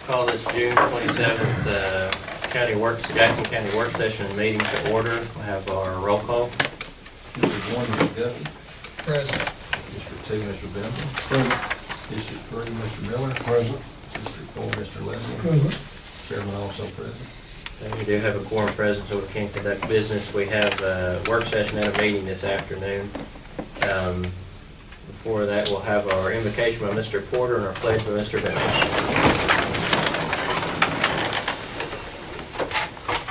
Call this June 27th Jackson County Work Session and meeting to order. We'll have our roll call. District 1, Mr. Guthrie. Present. District 2, Mr. Benson. Present. District 3, Mr. Miller. Present. District 4, Mr. Leslie. Present. Chairman also present. We do have a quorum present, so we can conduct business. We have a work session and a meeting this afternoon. Before that, we'll have our invocation by Mr. Porter and our pledge by Mr. Benson.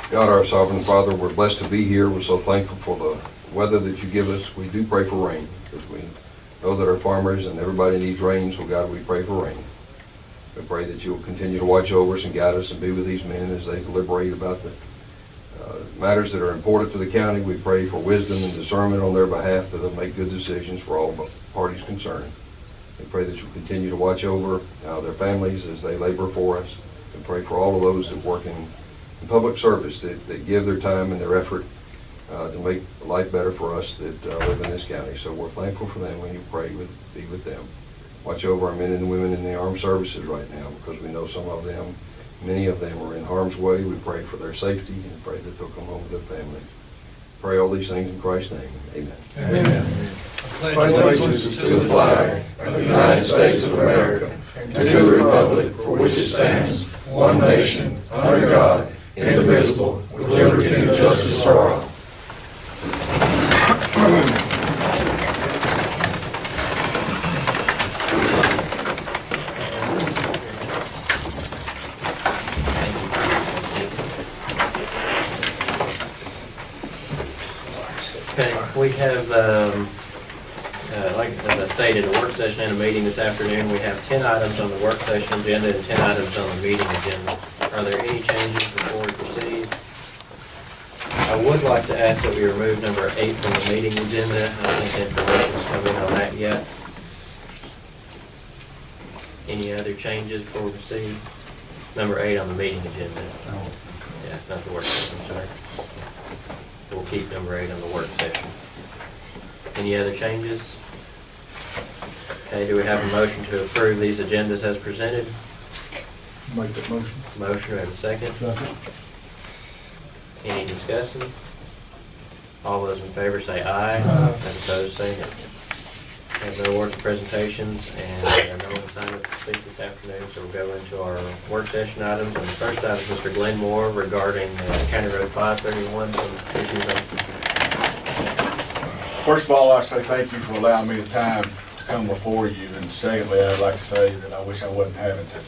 God, our sovereign Father, we're blessed to be here. We're so thankful for the weather that you give us. We do pray for rain because we know that our farmers and everybody needs rain, so God, we pray for rain. We pray that you'll continue to watch over us and guide us and be with these men as they deliberate about the matters that are important to the county. We pray for wisdom and discernment on their behalf that they'll make good decisions for all parties concerned. We pray that you'll continue to watch over their families as they labor for us. We pray for all of those that work in public service that give their time and their effort to make life better for us that live in this county. So we're thankful for them when you pray be with them. Watch over our men and women in the armed services right now because we know some of them, many of them are in harm's way. We pray for their safety and pray that they'll come home with their family. Pray all these things in Christ's name. Amen. Amen. Pledge allegiance to the flag of the United States of America and to the republic for which it stands, one nation, under God, indivisible, with liberty and justice for all. Okay, we have, like as I stated, a work session and a meeting this afternoon. We have 10 items on the work session agenda and 10 items on the meeting agenda. Are there any changes before we proceed? I would like to ask that we remove number 8 from the meeting agenda. I don't think information's come in on that yet. Any other changes before we proceed? Number 8 on the meeting agenda. Yeah, not the work session, sorry. We'll keep number 8 on the work session. Any other changes? Okay, do we have a motion to approve these agendas as presented? Make that motion. Motion, do we have a second? Any discussion? All those in favor say aye. Those opposed say no. We have no work presentations and no one signed up to speak this afternoon, so we'll go into our work session items. And the first item is Mr. Glenn Moore regarding County Road 531, some issues on. First of all, I'd say thank you for allowing me the time to come before you, and secondly, I'd like to say that I wish I wasn't having to.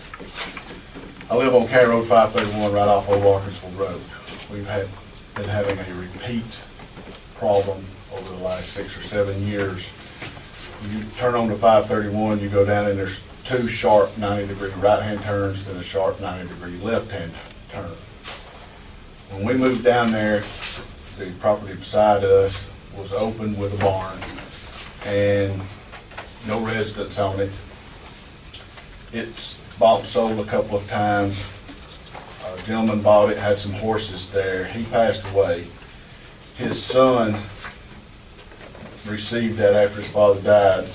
I live on County Road 531 right off Old Walkersville Road. We've been having a repeat problem over the last 6 or 7 years. You turn on to 531, you go down and there's 2 sharp 90-degree right-hand turns, then a sharp 90-degree left-hand turn. When we moved down there, the property beside us was open with a barn and no residents on it. It's bought and sold a couple of times. A gentleman bought it, had some horses there. He passed away. His son received that after his father died.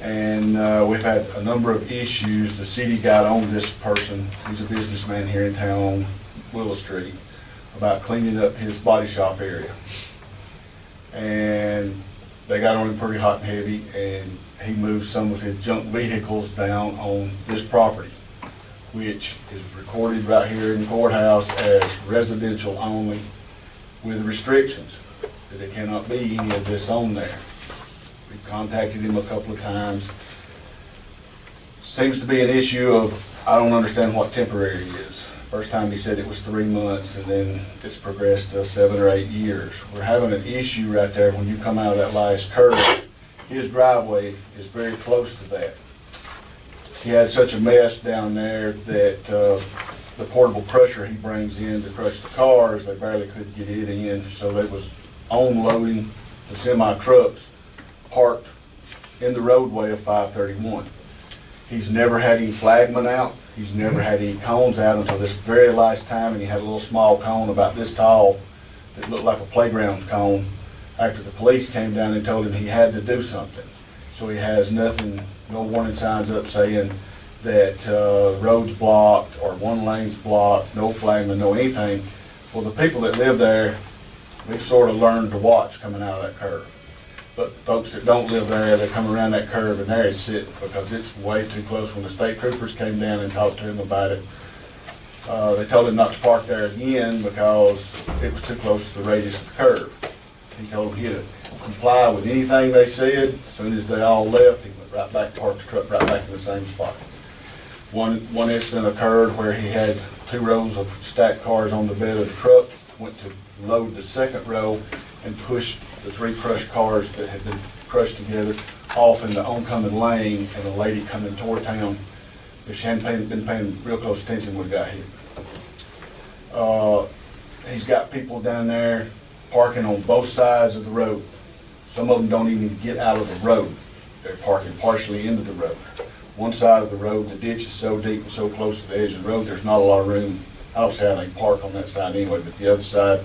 And we've had a number of issues. The city got on this person, he's a businessman here in town on Willow Street, about cleaning up his body shop area. And they got on him pretty hot and heavy, and he moved some of his junk vehicles down on this property, which is recorded right here in the courthouse as residential only with restrictions that it cannot be any of this on there. We contacted him a couple of times. Seems to be an issue of, I don't understand what temporary is. First time he said it was 3 months, and then it's progressed to 7 or 8 years. We're having an issue right there when you come out of that last curve. His driveway is very close to that. He had such a mess down there that the portable crusher he brings in to crush the cars, they barely could get it in, so they was unloading the semi-trucks parked in the roadway of 531. He's never had any flagmen out. He's never had any cones out until this very last time, and he had a little small cone about this tall that looked like a playground cone after the police came down and told him he had to do something. So he has nothing, no warning signs up saying that road's blocked or one lane's blocked, no flaming, no anything. Well, the people that live there, we've sort of learned to watch coming out of that curve. But the folks that don't live there, they come around that curve and there it's sitting because it's way too close. When the state troopers came down and talked to him about it, they told him not to park there again because it was too close to the radius of the curve. He told him he had to comply with anything they said. As soon as they all left, he went right back, parked the truck right back in the same spot. One incident occurred where he had 2 rows of stacked cars on the bed of the truck, went to load the second row and pushed the 3 crushed cars that had been crushed together off in the oncoming lane, and a lady coming toward town, if she hadn't been paying real close attention, would have got hit. He's got people down there parking on both sides of the road. Some of them don't even get out of the road. They're parking partially into the road. One side of the road, the ditch is so deep and so close to the edge of the road, there's not a lot of room. I don't see how they park on that side anyway, but the other side,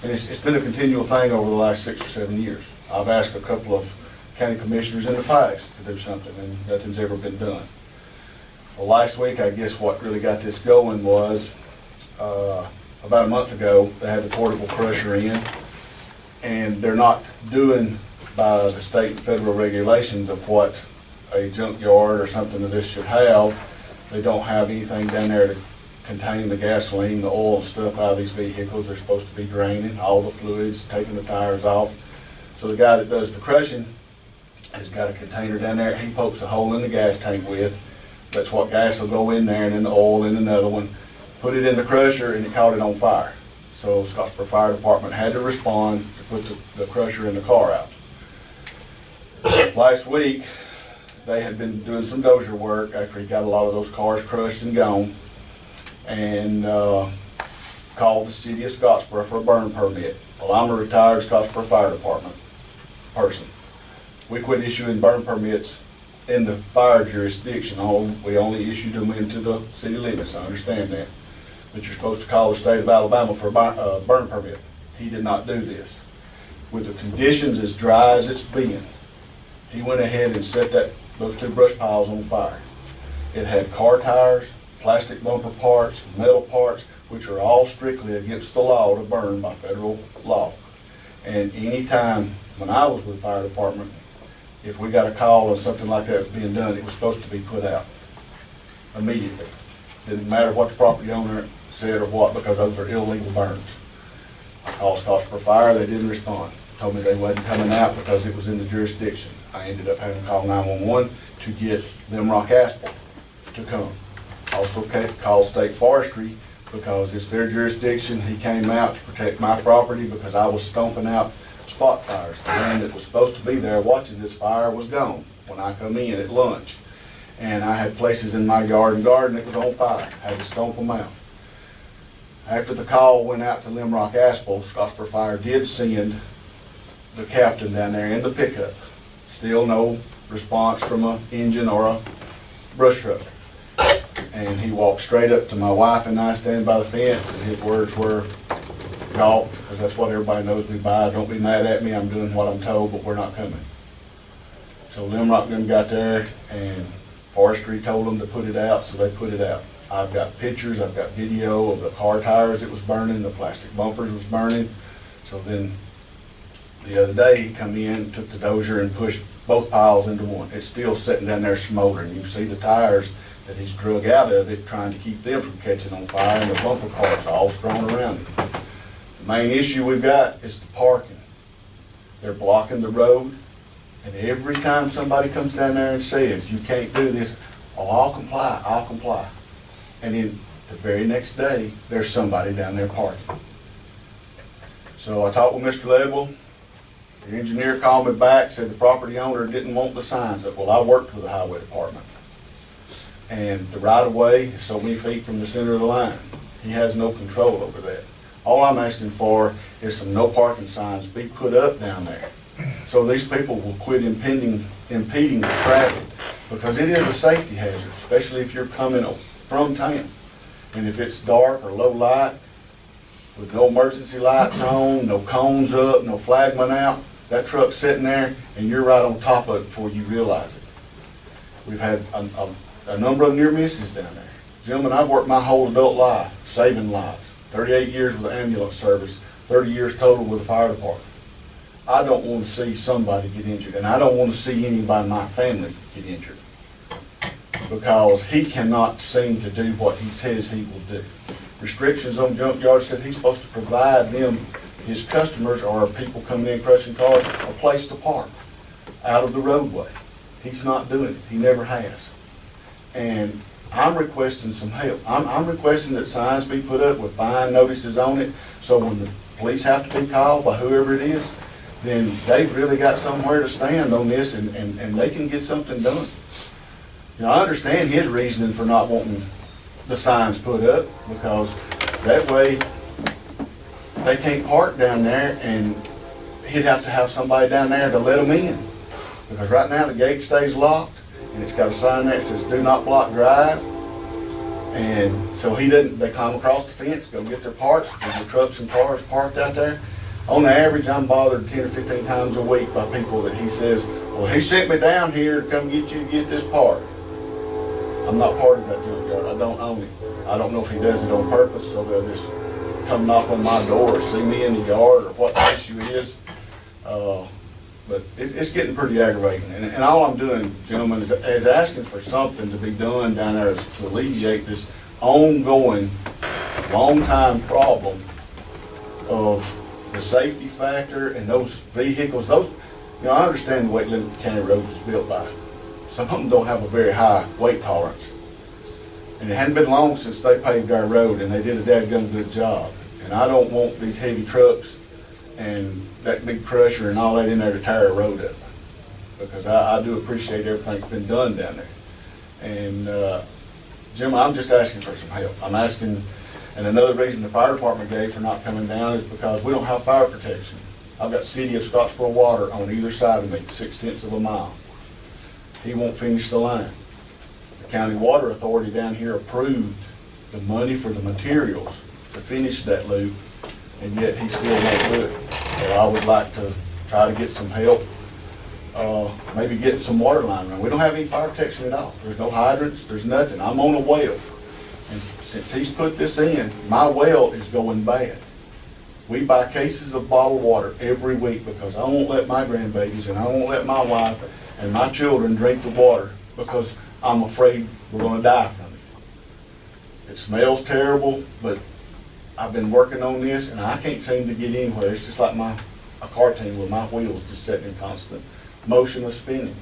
and it's been a continual thing over the last 6 or 7 years. I've asked a couple of county commissioners in the past to do something, and nothing's ever been done. Well, last week, I guess what really got this going was, about a month ago, they had the portable crusher in, and they're not doing by the state and federal regulations of what a junkyard or something of this should have. They don't have anything down there to contain the gasoline, the oil and stuff out of these vehicles. They're supposed to be draining all the fluids, taking the tires off. So the guy that does the crushing has got a container down there. He pokes a hole in the gas tank with. That's what gas will go in there, and then the oil in another one. Put it in the crusher, and it caught it on fire. So Scottsboro Fire Department had to respond to put the crusher in the car out. Last week, they had been doing some dozer work after he got a lot of those cars crushed and gone, and called the city of Scottsboro for a burn permit. Well, I'm a retired Scottsboro Fire Department person. We quit issuing burn permits in the fire jurisdiction. We only issued them into the city limits. I understand that. But you're supposed to call the state of Alabama for a burn permit. He did not do this. With the conditions as dry as it's been, he went ahead and set those 2 brush piles on fire. It had car tires, plastic bumper parts, metal parts, which are all strictly against the law to burn by federal law. And any time when I was with the fire department, if we got a call or something like that was being done, it was supposed to be put out immediately. Didn't matter what the property owner said or what, because those are illegal burns. I called Scottsboro Fire, they didn't respond. Told me they wasn't coming out because it was in the jurisdiction. I ended up having to call 911 to get Limrock Asphalt to come. Also called State Forestry because it's their jurisdiction. He came out to protect my property because I was stomping out spot fires. The man that was supposed to be there watching this fire was gone when I come in at lunch. And I had places in my yard and garden that was on fire. I had to stomp them out. After the call went out to Limrock Asphalt, Scottsboro Fire did send the captain down there in the pickup. Still no response from an engine or a brush truck. And he walked straight up to my wife and I standing by the fence, and his words were, "Y'all," because that's what everybody knows me by, "don't be mad at me, I'm doing what I'm told, but we're not coming." So Limrock them got there, and Forestry told them to put it out, so they put it out. I've got pictures, I've got video of the car tires that was burning, the plastic bumpers was burning. So then the other day, he come in, took the dozer and pushed both piles into one. It's still sitting down there smoldering. You can see the tires that he's drug out of it, trying to keep them from catching on fire, and the bumper parts all strewn around it. The main issue we've got is the parking. They're blocking the road, and every time somebody comes down there and says, "You can't do this," "Oh, I'll comply, I'll comply." And then the very next day, there's somebody down there parking. So I talked with Mr. Ledwell. The engineer called me back, said the property owner didn't want the signs up. Well, I worked with the highway department. And the right-of-way is so many feet from the center of the line. He has no control over that. All I'm asking for is some no parking signs be put up down there, so these people will quit impeding the traffic, because it is a safety hazard, especially if you're coming from town. And if it's dark or low light, with no emergency lights on, no cones up, no flagman out, that truck's sitting there and you're right on top of it before you realize it. We've had a number of near misses down there. Gentlemen, I've worked my whole adult life, saving lives. 38 years with the ambulance service, 30 years total with the fire department. I don't want to see somebody get injured, and I don't want to see anybody in my family get injured, because he cannot seem to do what he says he will do. Restrictions on junkyard said he's supposed to provide them, his customers or people coming in crushing cars, a place to park out of the roadway. He's not doing it. He never has. And I'm requesting some help. I'm requesting that signs be put up with fine notices on it, so when the police have to be called by whoever it is, then they've really got somewhere to stand on this, and they can get something done. You know, I understand his reasoning for not wanting the signs put up, because that way they can't park down there, and he'd have to have somebody down there to let them in. Because right now the gate stays locked, and it's got a sign there that says "Do not block drive." And so they climb across the fence, go get their parts, with their trucks and cars parked out there. On average, I'm bothered 10 or 15 times a week by people that he says, "Well, he sent me down here to come get you to get this part." I'm not part of that junkyard. I don't own it. I don't know if he does it on purpose, so they'll just come knock on my door or see me in the yard, or what the issue is. But it's getting pretty aggravating. And all I'm doing, gentlemen, is asking for something to be done down there to alleviate this ongoing, long-time problem of the safety factor and those vehicles. Those, you know, I understand the way Lincoln County Roads was built by. Some of them don't have a very high weight tolerance. And it hadn't been long since they paved our road, and they did a dadgum good job. And I don't want these heavy trucks and that big crusher and all that in there to tear a road up. Because I do appreciate everything that's been done down there. And Jim, I'm just asking for some help. I'm asking, and another reason the fire department gave for not coming down is because we don't have fire protection. I've got City of Scottsboro water on either side of me, 6/10 of a mile. He won't finish the line. The county water authority down here approved the money for the materials to finish that loop, and yet he still won't do it. So I would like to try to get some help, maybe get some water line run. We don't have any fire protection at all. There's no hydrants, there's nothing. I'm on a well. And since he's put this in, my well is going bad. We buy cases of bottled water every week because I won't let my grandbabies and I won't let my wife and my children drink the water because I'm afraid we're gonna die from it. It smells terrible, but I've been working on this and I can't seem to get anywhere. It's just like a cartoon with my wheels just sitting in constant motion of spinning.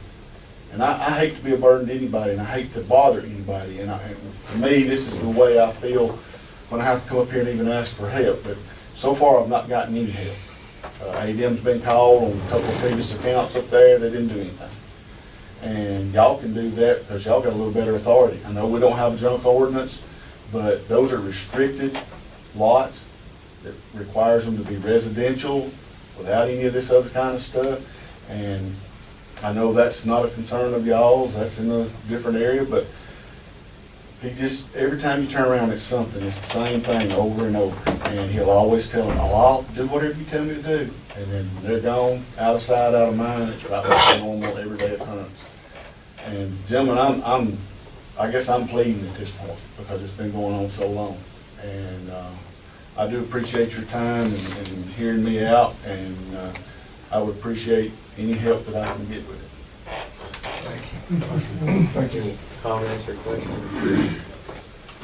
And I hate to be a burden to anybody, and I hate to bother anybody. And to me, this is the way I feel when I have to come up here and even ask for help. But so far, I've not gotten any help. ADM's been called on a couple of previous accounts up there. They didn't do anything. And y'all can do that because y'all got a little better authority. I know we don't have a junk ordinance, but those are restricted lots that requires them to be residential without any of this other kind of stuff. And I know that's not a concern of y'all's, that's in a different area, but he just, every time you turn around, it's something. It's the same thing over and over. And he'll always tell them, "Oh, I'll do whatever you tell me to do." And then they're gone, out of sight, out of mind. It's right back to normal everyday occurrence. And gentlemen, I guess I'm pleading at this point because it's been going on so long. And I do appreciate your time and hearing me out, and I would appreciate any help that I can get with it. Thank you. Any comments or questions?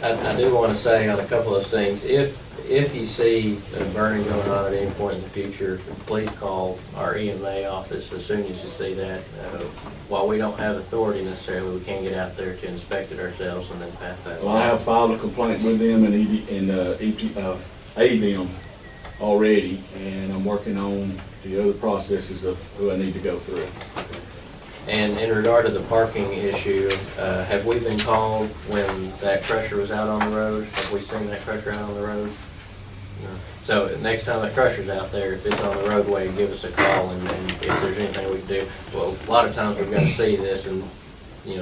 I do want to say on a couple of things. If you see a burning going on at any point in the future, please call our EMA office as soon as you see that. While we don't have authority necessarily, we can get out there to inspect it ourselves and then pass that Well, along. I have filed a complaint with them and ADM already, and I'm working on the other processes of who I need to go through. And in regard to the parking issue, have we been called when that crusher was out on the road? Have we seen that crusher out on the road? No. So next time that crusher's out there, if it's on the roadway, give us a call, and if there's anything we can do. Well, a lot of times we've got to see this and,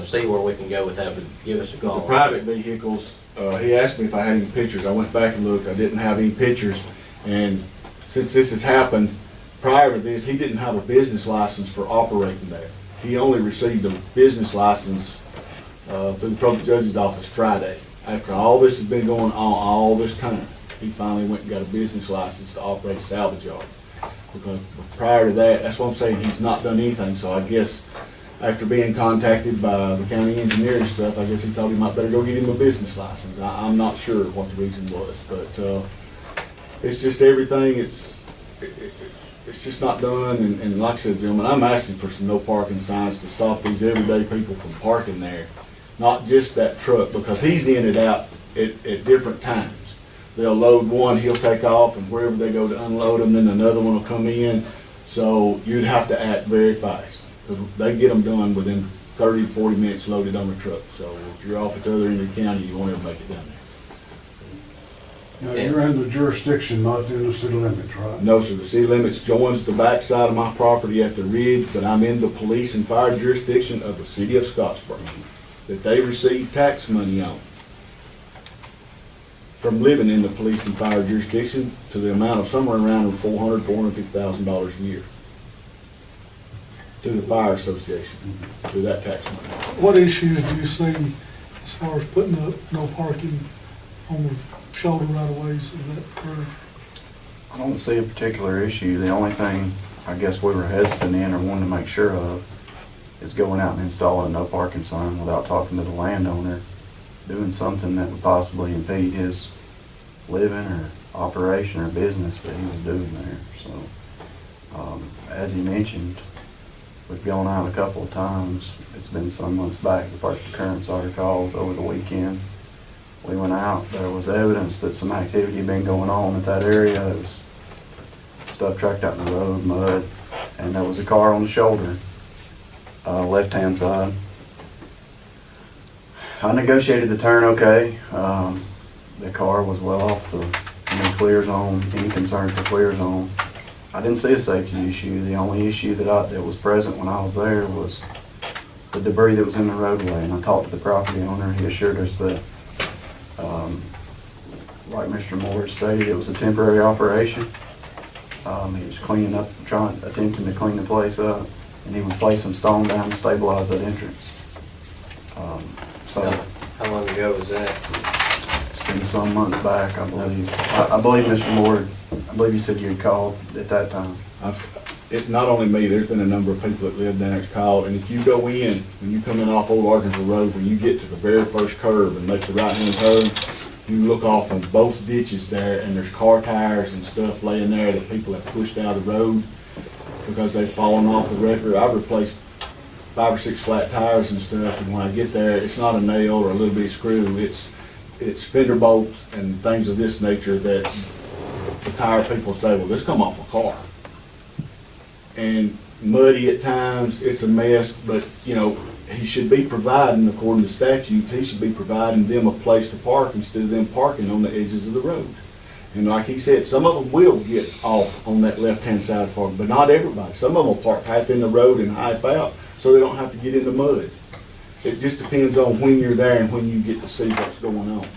see where we can go with that, but give us a call. The private vehicles, he asked me if I had any pictures. I went back and looked. I didn't have any pictures. And since this has happened, prior to this, he didn't have a business license for operating there. He only received a business license through the public judge's office Friday. After all this has been going on all this time, he finally went and got a business license to operate a salvage yard. Because prior to that, that's what I'm saying, he's not done anything, so I guess after being contacted by the county engineer and stuff, I guess he thought he might better go get him a business license. I'm not sure what the reason was, but, it's just everything, it's just not done, and like I said, gentlemen, I'm asking for some no parking signs to stop these everyday people from parking there. Not just that truck, because he's in and out at different times. They'll load one, he'll take off, and wherever they go to unload them, then another one will come in. So you'd have to act very fast, because they get them done within 30 to 40 minutes loaded on the truck. So if you're off at the other end of the county, you won't ever make it down there. Now, you're in the jurisdiction, not in the city limits, right? No, sir, the city limits joins the backside of my property at the ridge, but I'm in the police and fire jurisdiction of the city of Scottsboro that they receive tax money on from living in the police and fire jurisdiction to the amount of somewhere around $450,000 a year to the fire association, to that tax money. What issues do you see as far as putting up no parking on the shoulder right-of-ways of that curve? I don't see a particular issue. The only thing I guess we were hesitant in or wanted to make sure of is going out and installing a no parking sign without talking to the landowner, doing something that would possibly impede his living or operation or business that he was doing there. So, as he mentioned, we've gone out a couple of times. It's been some months back, the first occurrence I recall was over the weekend. We went out, there was evidence that some activity had been going on at that area. There was stuff tracked out in the road, mud, and there was a car on the shoulder, left-hand side. I negotiated the turn okay. The car was well off the clear zone, any concern for clear zone. I didn't see a safety issue. The only issue that was present when I was there was the debris that was in the roadway, and I talked to the property owner. He assured us that, like Mr. Moore stated, it was a temporary operation. He was cleaning up, attempting to clean the place up, and he would place some stone down to stabilize that entrance. How long ago was that? It's been some months back, I believe. I believe Mr. Moore, I believe you said you had called at that time. It's not only me, there's been a number of people that live down there that's called, and if you go in, when you come in off Old Arkansas Road, when you get to the very first curve and make the right-hand turn, you look off on both ditches there, and there's car tires and stuff laying there that people have pushed out of the road because they've fallen off the wrecker. I've replaced 5 or 6 flat tires and stuff, and when I get there, it's not a nail or a little bitty screw, it's fender bolts and things of this nature that the tire people say, well, this come off a car. And muddy at times, it's a mess, but, you know, he should be providing, according to statutes, he should be providing them a place to park instead of them parking on the edges of the road. And like he said, some of them will get off on that left-hand side for them, but not everybody. Some of them will park half in the road and half out, so they don't have to get in the mud. It just depends on when you're there and when you get to see what's going on.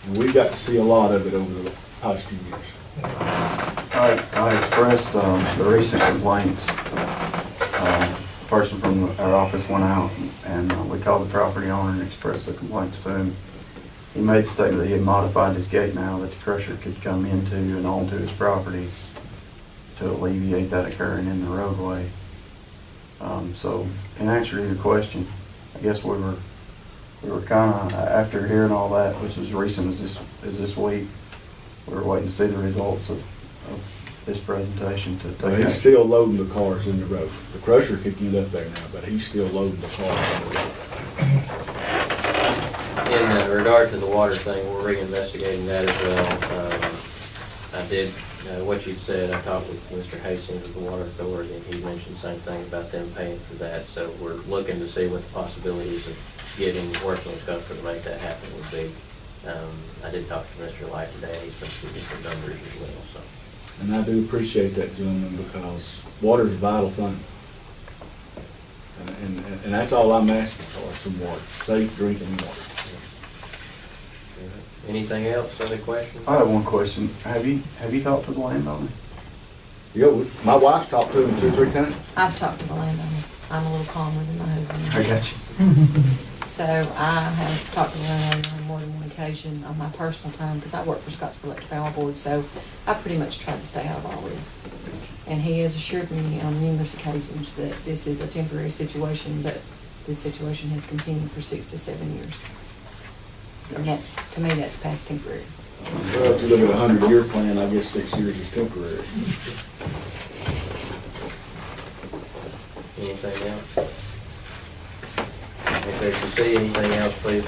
And we've got to see a lot of it over the past few years. I expressed the recent complaints. A person from our office went out and we called the property owner and expressed the complaints to him. He made the statement that he had modified his gate now that the crusher could come into and onto his property to alleviate that occurring in the roadway. So in answer to your question, I guess we were kind of, after hearing all that, which was recent as this week, we were waiting to see the results of this presentation to take Well, he's action. still loading the cars in the road. The crusher could get up there now, but he's still loading the cars in the road. In regard to the water thing, we're reinvestigating that as well. I did, what you'd said, I talked with Mr. Hastings of the Water Authority, and he mentioned the same thing about them paying for that. So we're looking to see what the possibilities of working with Custer to make that happen would be. I did talk to Mr. Light today, he's going to give me some numbers as well, so. And I do appreciate that, gentlemen, because water is a vital thing. And that's all I'm asking for, some water, safe drinking water. Anything else, other questions? I have one question. Have you talked to the landowner? Yeah, my wife's talked to him 2 or 3 times. I've talked to the landowner. I'm a little calmer than my husband. I got you. So I have talked to Laurel on more than one occasion on my personal time, because I work for Scottsboro Electric Power Board, so I pretty much try to stay out of all this. And he has assured me on numerous occasions that this is a temporary situation, but this situation has continued for 6 to 7 years. And that's, to me, that's past temporary. Well, if you look at a 100-year plan, I guess 6 years is temporary. Anything else? If you see anything else, please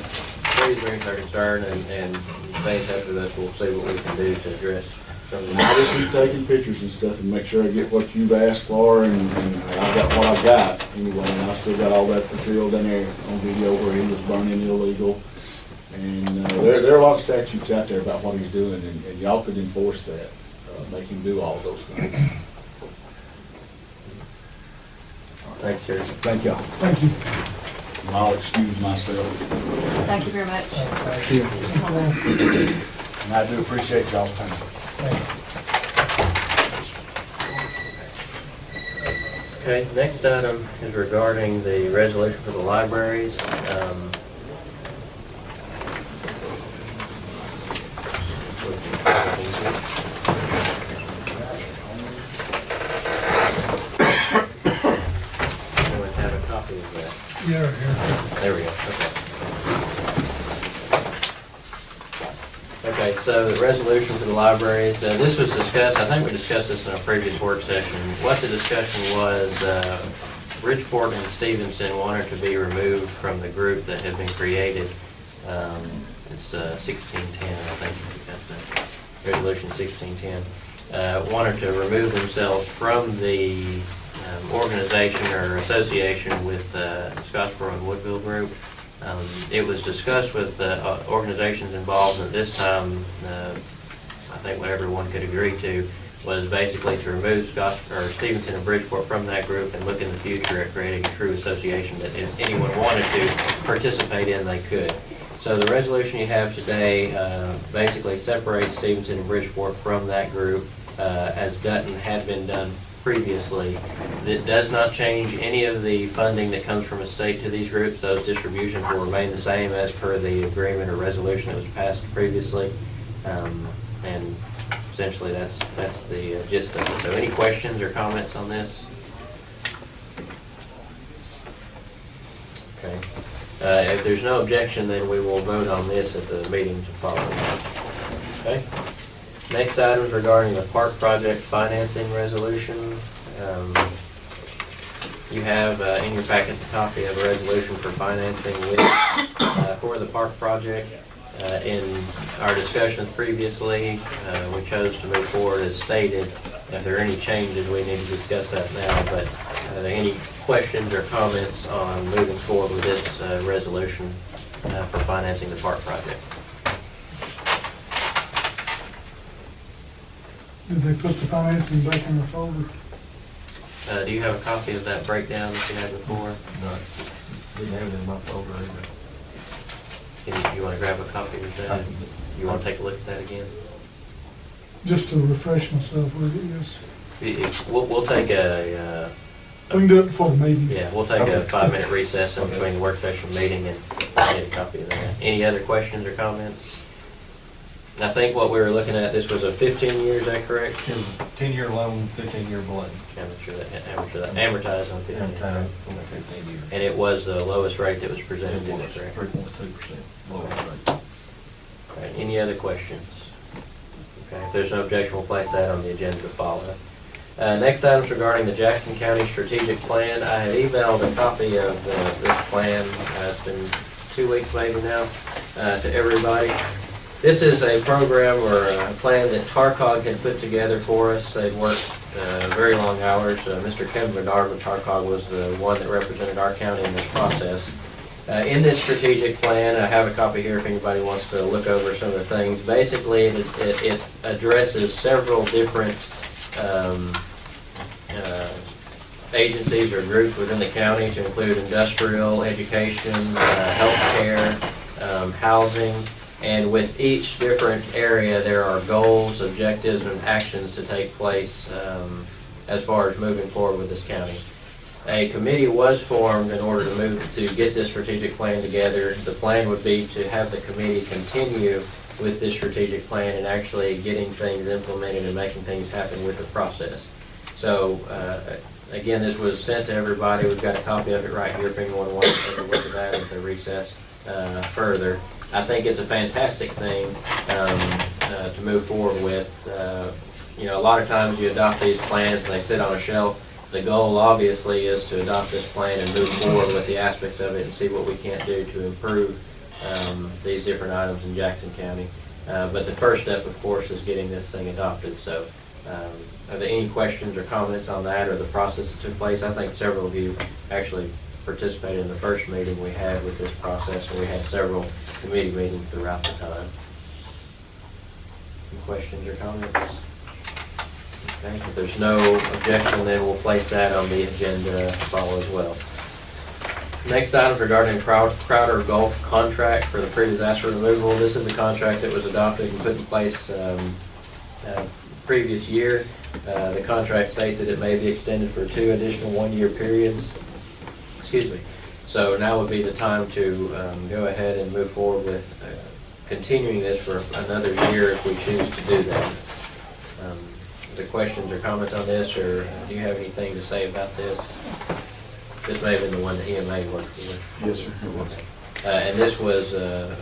raise our concern and stay in touch with us. We'll see what we can do to address some of I the. just keep taking pictures and stuff and make sure I get what you've asked for, and I got what I got anyway, and I still got all that material down there on video where he was burning illegal. And there are a lot of statutes out there about what he's doing, and y'all could enforce that, make him do all those things. Thanks, sir. Thank y'all. Thank you. And I'll excuse myself. Thank you very much. And I do appreciate y'all's time. Okay, next item is regarding the resolution for the libraries. Anyone have a copy of that? Yeah, here. There we go, okay. Okay, so the resolution for the libraries, this was discussed, I think we discussed this in a previous work session. What the discussion was, Bridgeport and Stevenson wanted to be removed from the group that had been created. It's 1610, I think, that's the resolution 1610. Wanted to remove themselves from the organization or association with Scottsboro and Woodville Group. It was discussed with organizations involved, and at this time, I think what everyone could agree to was basically to remove Stevenson and Bridgeport from that group and look in the future at creating a true association that if anyone wanted to participate in, they could. So the resolution you have today basically separates Stevenson and Bridgeport from that group as Dutton had been done previously. It does not change any of the funding that comes from a state to these groups. Those distributions will remain the same as per the agreement or resolution that was passed previously. And essentially that's the gist of it. So any questions or comments on this? Okay. If there's no objection, then we will vote on this at the meeting to follow. Okay. Next item is regarding the park project financing resolution. You have in your packet a copy of a resolution for financing for the park project. In our discussions previously, we chose to move forward as stated. If there are any changes, we need to discuss that now, but are there any questions or comments on moving forward with this resolution for financing the park project? Did they put the financing back in the folder? Do you have a copy of that breakdown that you had before? No, didn't have it in my folder either. You want to grab a copy of that? You want to take a look at that again? Just to refresh myself with it, yes. We'll take a We can do it before the meeting. yeah, we'll take a 5-minute recess in between the work session meeting and get a copy of that. Any other questions or comments? I think what we were looking at, this was a 15-year, is that correct? 10-year loan, 15-year balloon. Amortized on 15 Amortized years. on 15 years. And it was the lowest rate that was presented, It is was that correct? 3.2% lowest rate. All right, any other questions? Okay, if there's no objection, we'll place that on the agenda to follow. Next item is regarding the Jackson County Strategic Plan. I had emailed a copy of this plan, it's been 2 weeks maybe now, to everybody. This is a program or a plan that TARCOG had put together for us. They'd worked very long hours. Mr. Kevin Bernard with TARCOG was the one that represented our county in this process. In this strategic plan, I have a copy here if anybody wants to look over some of the things. Basically, it addresses several different agencies or groups within the county to include industrial, education, healthcare, housing. And with each different area, there are goals, objectives, and actions to take place as far as moving forward with this county. A committee was formed in order to get this strategic plan together. The plan would be to have the committee continue with this strategic plan and actually getting things implemented and making things happen with the process. So, again, this was sent to everybody. We've got a copy of it right here if anyone wants to take a look at that at the recess further. I think it's a fantastic thing to move forward with. You know, a lot of times you adopt these plans and they sit on a shelf. The goal obviously is to adopt this plan and move forward with the aspects of it and see what we can't do to improve these different items in Jackson County. But the first step, of course, is getting this thing adopted. So are there any questions or comments on that or the process that took place? I think several of you actually participated in the first meeting we had with this process, and we had several committee meetings throughout the time. Any questions or comments? Okay, if there's no objection, then we'll place that on the agenda to follow as well. Next item regarding Crowder Gulf contract for the pre-disaster removal. This is the contract that was adopted and put in place previous year. The contract states that it may be extended for 2 additional one-year periods. Excuse me. So now would be the time to go ahead and move forward with continuing this for another year if we choose to do that. The questions or comments on this, or do you have anything to say about this? This may have been the one that EMA worked with. Yes, sir, it was. And this was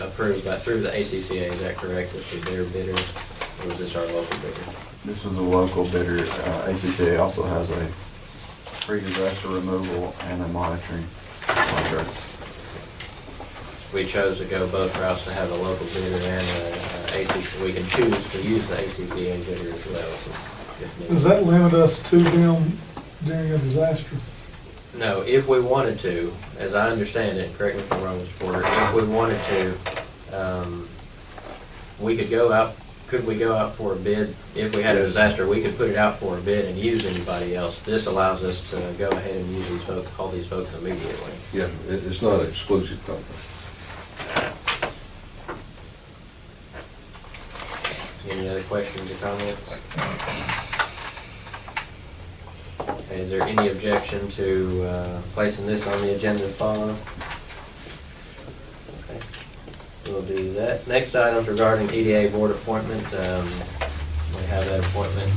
approved through the ACCA, is that correct? This was their bidder, or was this our local bidder? This was a local bidder. ACCA also has a pre-disaster removal and a monitoring contract. We chose to go both routes to have a local bidder and ACCA. We can choose to use the ACCA bidder as well. If needed. Does that limit us to them during a disaster? No, if we wanted to, as I understand it, correct me if I'm wrong, Mr. Porter, if we wanted to, we could go out, could we go out for a bid? If we had a disaster, we could put it out for a bid and use anybody else. This allows us to go ahead and use these folks, call these folks immediately. Yeah, it's not an exclusive contract. Any other questions or comments? Okay, is there any objection to placing this on the agenda to follow? Okay, we'll do that. Next item regarding EDA board appointment. We have that appointment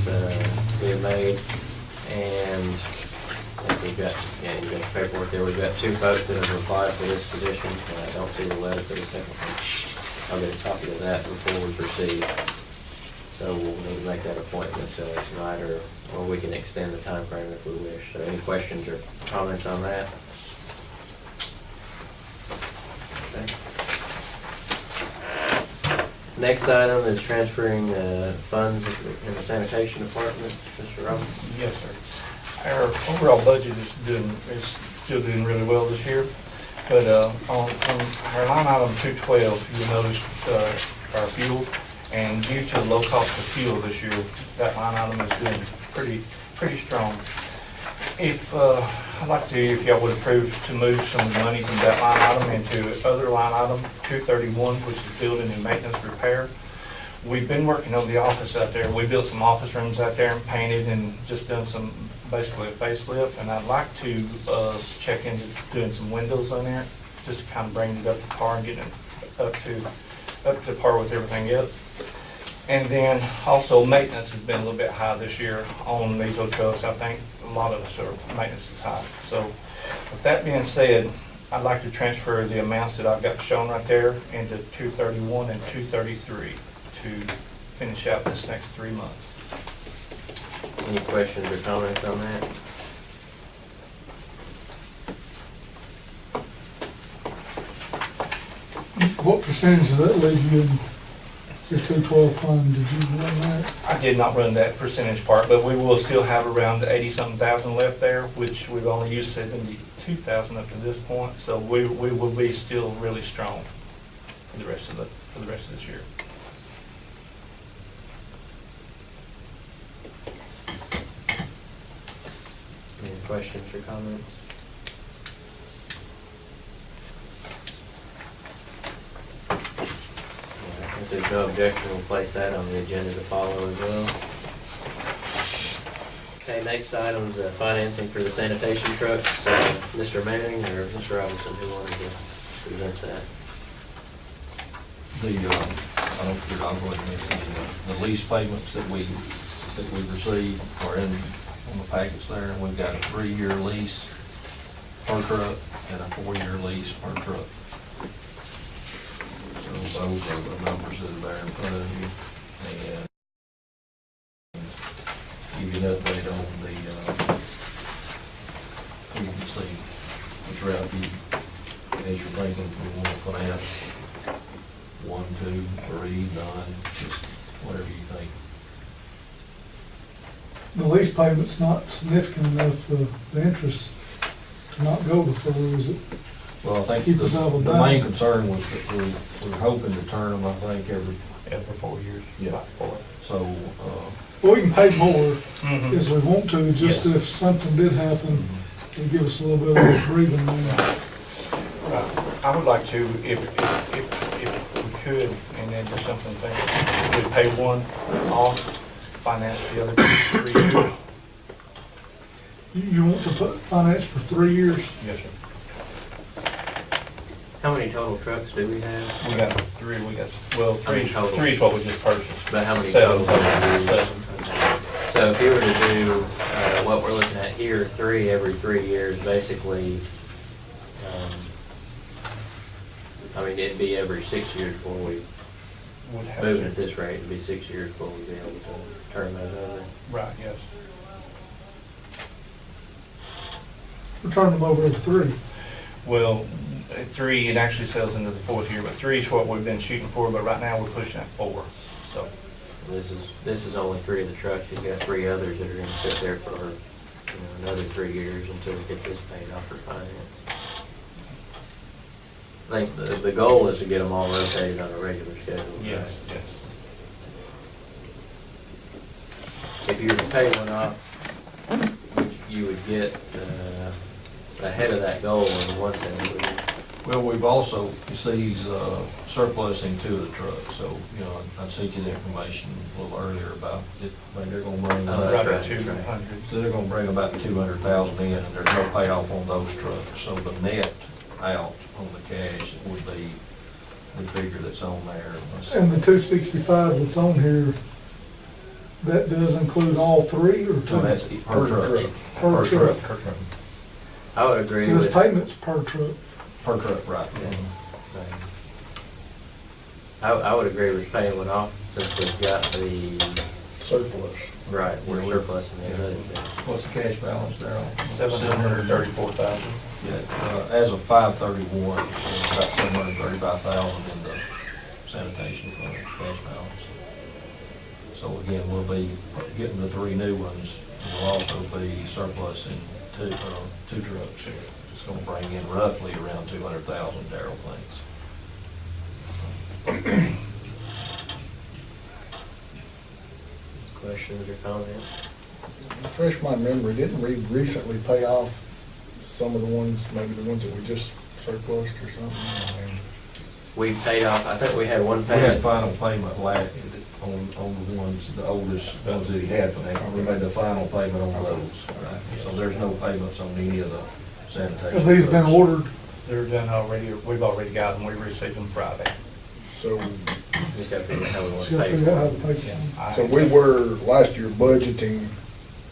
we have made, and I think we've got, yeah, you've got the paperwork there. We've got 2 folks that have applied for this position. I don't see the letter for the second one. I'll get a copy of that before we proceed. So we'll need to make that appointment tonight, or we can extend the time frame if we wish. So any questions or comments on that? Okay. Next item is transferring funds in the sanitation department. Mr. Robinson? Yes, sir. Our overall budget is still doing really well this year, but on our line item 212, you'll notice our fuel. And due to the low cost of fuel this year, that line item is doing pretty strong. If I'd like to, if y'all would approve to move some money from that line item into other line item 231, which is building and maintenance repair. We've been working on the office out there. We built some office rooms out there and painted and just done some basically a facelift. And I'd like to check into doing some windows on there, just to kind of bring it up to par and get it up to par with everything else. And then also maintenance has been a little bit high this year on these old trucks. I think a lot of us are maintenance is high. So with that being said, I'd like to transfer the amounts that I've got shown right there into 231 and 233 to finish out this next 3 months. Any questions or comments on that? What percentage does that leave you in your 212 fund? Did you run that? I did not run that percentage part, but we will still have around 80-something thousand left there, which we've only used 72,000 up to this point. So we will be still really strong for the rest of this year. Any questions or comments? If there's no objection, we'll place that on the agenda to follow as well. Okay, next item's financing for the sanitation trucks. Mr. Manning or Mr. Robinson, who wanted to present that? I don't think I'll go ahead and mention the lease payments that we received are on the packets there, and we've got a 3-year lease per truck and a 4-year lease per truck. So those are the numbers that are there in front of you, and give you an update on the, you can see which route you, as you're thinking, we want to finance 1, 2, 3, 9, just whatever you think. The lease payment's not significant enough for the interest to not go to 4, is it? Well, I think Keep us out of the that. main concern was that we're hoping to turn them, I think, every 4 years. Yeah. About 4. so, Well, we can pay more Mhm. as we want to, just Yes. if something did happen, it'd give us a little bit of breathing room. I would like to, if we could, and then just something think, we'd pay one off, finance the other 3 years. You want to put finance for 3 years? Yes, sir. How many total trucks do we have? We got 3, well, How many 3 total? is what we just purchased. But how many 7. total? 7. So if you were to do what we're looking at here, 3 every 3 years, basically, I mean, it'd be every 6 years before we, Would have moving to. at this rate, it'd be 6 years before we'd be able to turn those over. Right, yes. We're turning them over every 3. Well, 3, it actually sells into the 4th year, but 3 is what we've been shooting for, but right now we're pushing at 4, so. This is only 3 of the trucks. You've got 3 others that are gonna sit there for, another 3 years until we get this paid off for finance. I think the goal is to get them all rotated on a regular schedule. right? Yes. If you were to pay one off, which you would get ahead of that goal in one sense. well, we've also, you see, he's surplusing 2 of the trucks, so, I sent you the information a little earlier about it, like they're gonna bring, Oh, that's Right right, at 200. so they're gonna bring about 200,000 in, and there's no payoff on those trucks, so the net out on the cash would be the figure that's on there. And the 265 that's on here, that does include all 3 or 2? So that's per truck. Per truck. I would agree So with. this payment's per truck. Per truck, right. I would agree with paying one off since we've got the, Surplus. right, we're surplusing the others. What's the cash balance there on? 734,000. Yeah, as of 5/31, there's about 735,000 in the sanitation fund cash balance. So again, we'll be getting the 3 new ones, and we'll also be surplusing 2 trucks. It's gonna bring in roughly around 200,000, Darrell thinks. Questions or comments? Refresh my memory, didn't we recently pay off some of the ones, maybe the ones that we just surplused or something? I mean, We paid off, I think we had one We had payment. final payment on the ones, the oldest ones that he had financed. We made the final payment on those. Right. So there's no payments on any of the sanitation. Have these been trucks. ordered? They're done already, we've already got them, we received them Friday. So, Just gotta figure out how we want Just to gotta pay figure out how for to it. pay Yeah. for them. so we were last year budgeting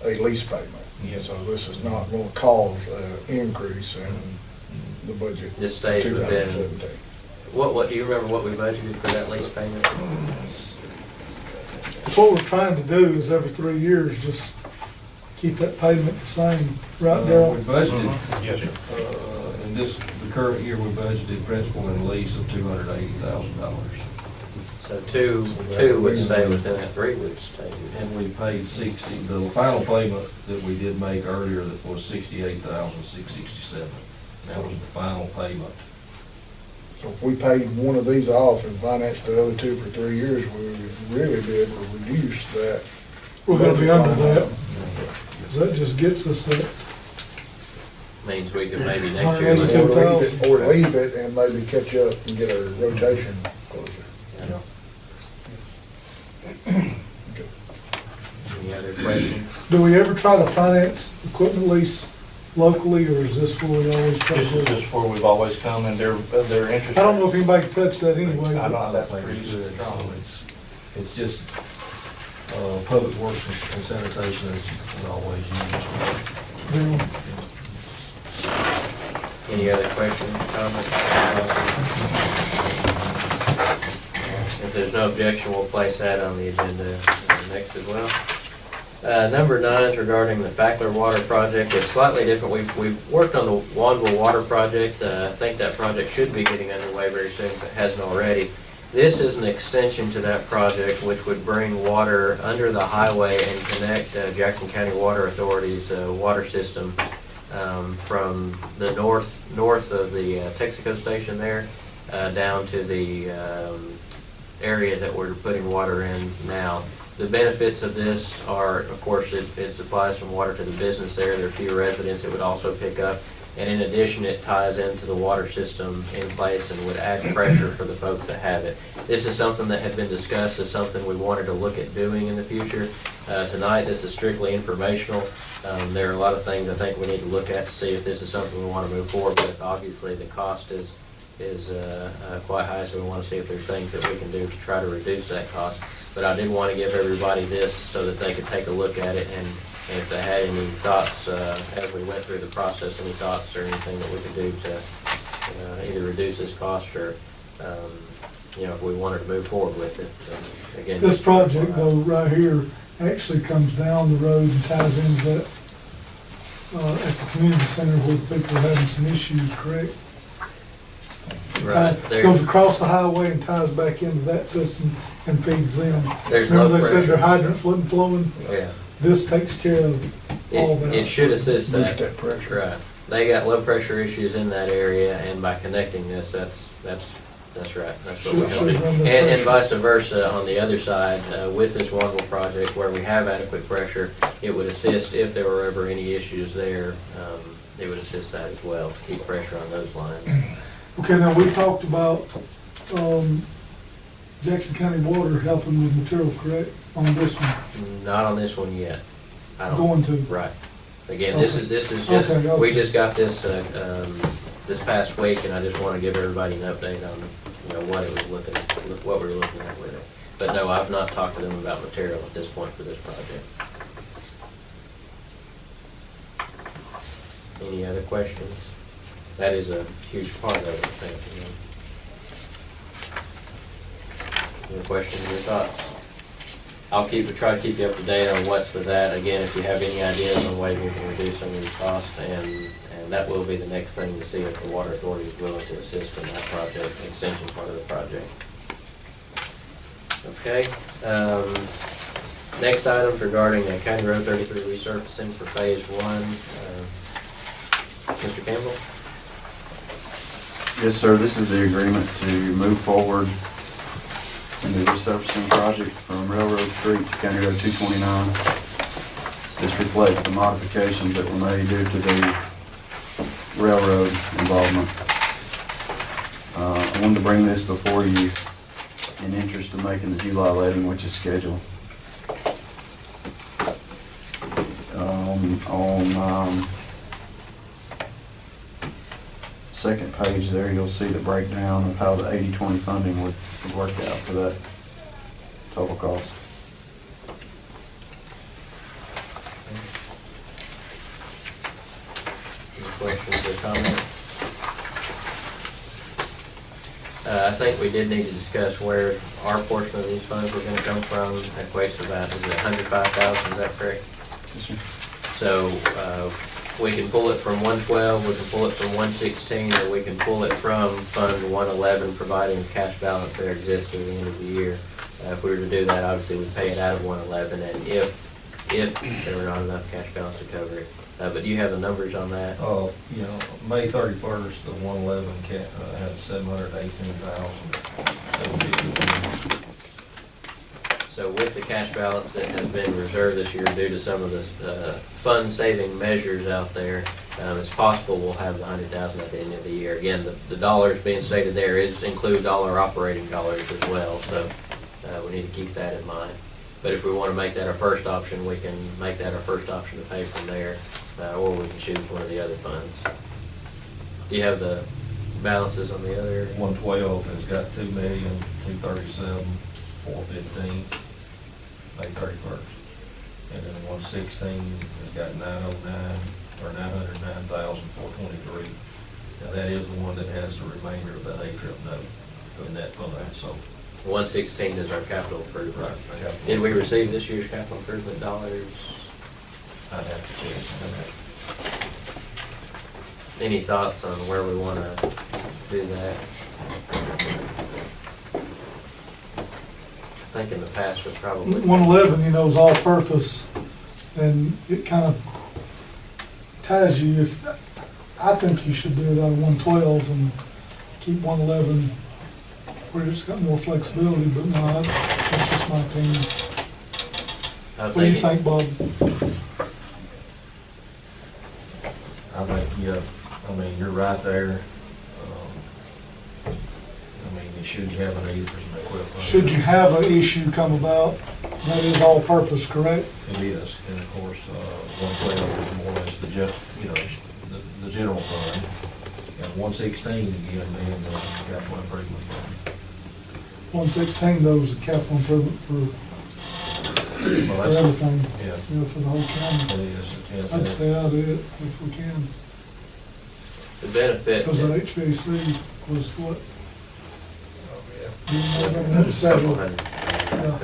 a lease payment. Yes. So this is not going to cause an increase in the budget. Just stays within. 2017. What, do you remember what we budgeted for that lease payment? That's what we're trying to do is every 3 years, just keep that payment the same, right, We Darrell? budgeted, Yes, sir. in the current year, we budgeted principal and lease of $280,000. So two would stay within that, 3 would stay within. And we paid 60, the final payment that we did make earlier that was 68,667. That was the final payment. So if we paid one of these off and financed the other 2 for 3 years, we would really be able to reduce that. We're gonna be under budget line that, item. 'cause that just gets us at Means we could maybe next year. look 182,000. at- Or leave it and maybe catch up and get our rotation closer. Any other questions? Do we ever try to finance equipment lease locally, or is this where we always try to This do is it? just where we've always come, and their interest. I don't know if anybody can touch that anyway. I but- know I that's think pretty it's good, so strong. it's just, public works and sanitation is always used. Yeah. Any other questions, comments? If there's no objection, we'll place that on the agenda next as well. Number 9 is regarding the Fackler Water Project. It's slightly different. We've worked on the Wanville Water Project. I think that project should be getting underway very soon if it hasn't already. This is an extension to that project which would bring water under the highway and connect Jackson County Water Authority's water system from the north of the Texaco station there down to the area that we're putting water in now. The benefits of this are, of course, it supplies some water to the business there. There are fewer residents it would also pick up. And in addition, it ties into the water system in place and would add pressure for the folks that have it. This is something that has been discussed as something we wanted to look at doing in the future. Tonight, this is strictly informational. There are a lot of things I think we need to look at to see if this is something we want to move forward with. Obviously, the cost is quite high, so we want to see if there's things that we can do to try to reduce that cost. But I did want to give everybody this so that they could take a look at it, and if they had any thoughts as we went through the process, any thoughts or anything that we could do to either reduce this cost or, if we wanted to move forward with it. Again, This project though, right here, actually comes down the road and ties into that, at the community center where the people are having some issues, correct? Right, Goes across the highway and ties back into that system and feeds them. There's low Remember they said their pressure. hydrants wasn't flowing? Yeah. This takes care of all that. It should assist that. Boost that pressure. Right. They got low pressure issues in that area, and by connecting this, that's right. That's what we Should want to do. run the And pressure. vice versa on the other side, with this Wanville project where we have adequate pressure, it would assist if there were ever any issues there. It would assist that as well to keep pressure on those lines. Okay, now we talked about, Jackson County Water helping with material, correct, on this one? Not on this one yet. I don't. Going to. Right. Again, this is just, Okay. we just got this, this past week, and I just want to give everybody an update on, what we were looking at with it. But no, I've not talked to them about material at this point for this project. Any other questions? That is a huge part of it, I think. Any questions or thoughts? I'll try to keep you up to date on what's with that. Again, if you have any ideas on ways we can reduce some of these costs, and that will be the next thing to see if the Water Authority is willing to assist in that project, extension part of the project. Okay. Next item regarding County Road 33 resurfacing for Phase 1. Mr. Campbell? Yes, sir, this is the agreement to move forward in the resurfacing project from Railroad Street to County Road 229. This reflects the modifications that were made due to the railroad involvement. I wanted to bring this before you in interest of making the July letting, which is scheduled. On second page there, you'll see the breakdown of how the 80-20 funding would work out for that total cost. Any questions or comments? I think we did need to discuss where our portion of these funds were gonna come from. That equates to about, is it 105,000, is that correct? Yes, sir. So, we can pull it from 112, we can pull it from 116, or we can pull it from Fund 111, providing a cash balance there exists through the end of the year. If we were to do that, obviously we'd pay it out of 111, and if there were not enough cash balance to cover it. But do you have the numbers on that? May 31st, the 111 had 718,000. So with the cash balance that has been reserved this year due to some of the fund-saving measures out there, it's possible we'll have the 100,000 at the end of the year. Again, the dollars being stated there include all our operating dollars as well, so we need to keep that in mind. But if we want to make that our first option, we can make that our first option to pay from there, or we can choose one of the other funds. Do you have the balances on the other? 112 has got 2,237,415, May 31st. And then 116 has got 909, or 909,423. Now, that is the one that has the remainder of the hay trip note in that fund, so. 116 is our capital improvement. Right. Did we receive this year's capital improvement dollars? I'd have to check. Any thoughts on where we want to do that? I think in the past we probably. 111, you know, is all-purpose, and it kind of ties you, I think you should do it out of 112 and keep 111 where it's got more flexibility, but no, that's just my opinion. What do you think, Bob? I think, yeah, I mean, you're right there. I mean, should you have a need for some equipment? Should you have an issue come about, that is all-purpose, correct? It is, and of course, 112 is more or less the the general fund. And 116 again, being the capital improvement fund. 116, though, is a capital improvement for Well, that's- everything, Yeah, you know, for the whole it county. is. I'd stay out of it if we can, The benefit. because the HVAC was what? Couple Several. hundred. Yeah.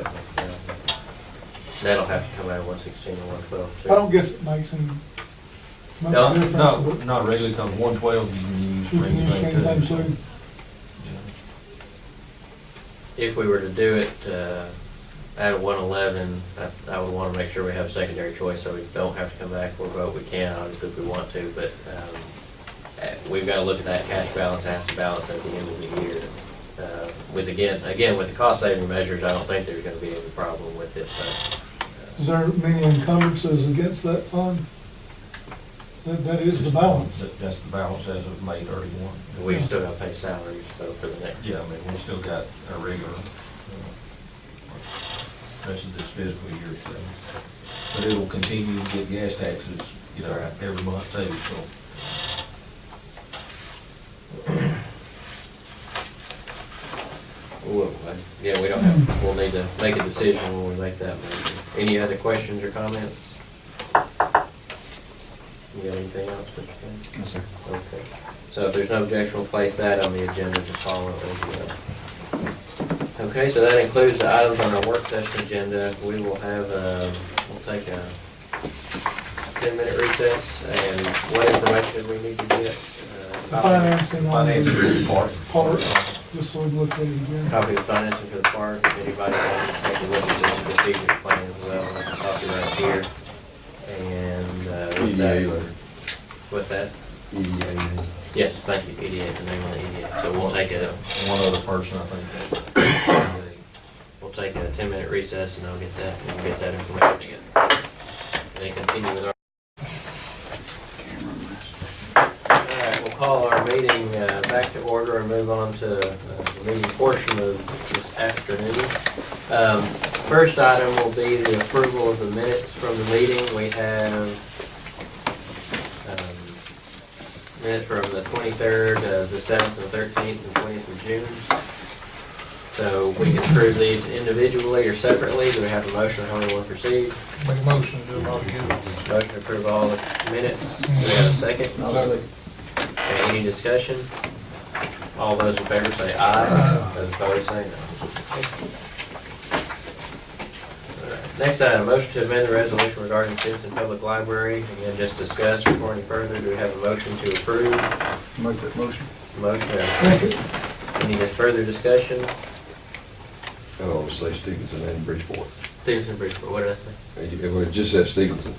That'll have to come out of 116 and 112 too. I don't guess it makes any much No, difference, no, but not really, because 112 you can use you for can use for anything anything too. so, too. yeah. If we were to do it out of 111, I would want to make sure we have secondary choice, so we don't have to come back for a vote. We can, obviously, if we want to, but we've got to look at that cash balance, has to balance at the end of the year. With again, with the cost saving measures, I don't think there's going to be any problem with it, but. Is there many encumbrances against that fund? That is the balance. That's the balance as of May 31. We still got to pay salaries, though, for the next. Yeah, I mean, we still got a regular, rest of this fiscal year, so. But it'll continue to get gas taxes, you know, every month too, so. Yeah, we don't have, we'll need to make a decision when we make that motion. Any other questions or comments? You got anything else, Mr. King? No, sir. Okay. So if there's no objection, we'll place that on the agenda to follow as well. Okay, so that includes the items on our work session agenda. We will have, we'll take a 10-minute recess, and what information do we need to get? The financing on Financing the part. park, just so we look at it again. Copy of financing for the park, if anybody wants to take a look at this strategic plan as well, I can copy right here. And, with EDA that, letter. what's that? EDA. Yes, thank you, EDA, the name of the EDA. So we'll take One other person, I think. we'll take a 10-minute recess, and I'll get that, and we'll get that information together. And then continue with our. All right, we'll call our meeting back to order and move on to the meeting portion of this afternoon. First item will be the approval of the minutes from the meeting. We have minutes from the 23rd, the 7th, and 13th, and 20th of June. So we can approve these individually or separately. Do we have a motion on how we want to proceed? Make a motion to do it all together. Motion to approve all the minutes. Do we have a second? Okay, any discussion? All those in favor say aye. Those opposed say no. All right. Next item, motion to amend the resolution regarding Stinson Public Library. Again, just discuss before any further. Do we have a motion to approve? Make that motion. Motion, any further discussion? I always say Stevenson and Bridgeport. Stevenson, Bridgeport, what did I say? It just says Stevenson,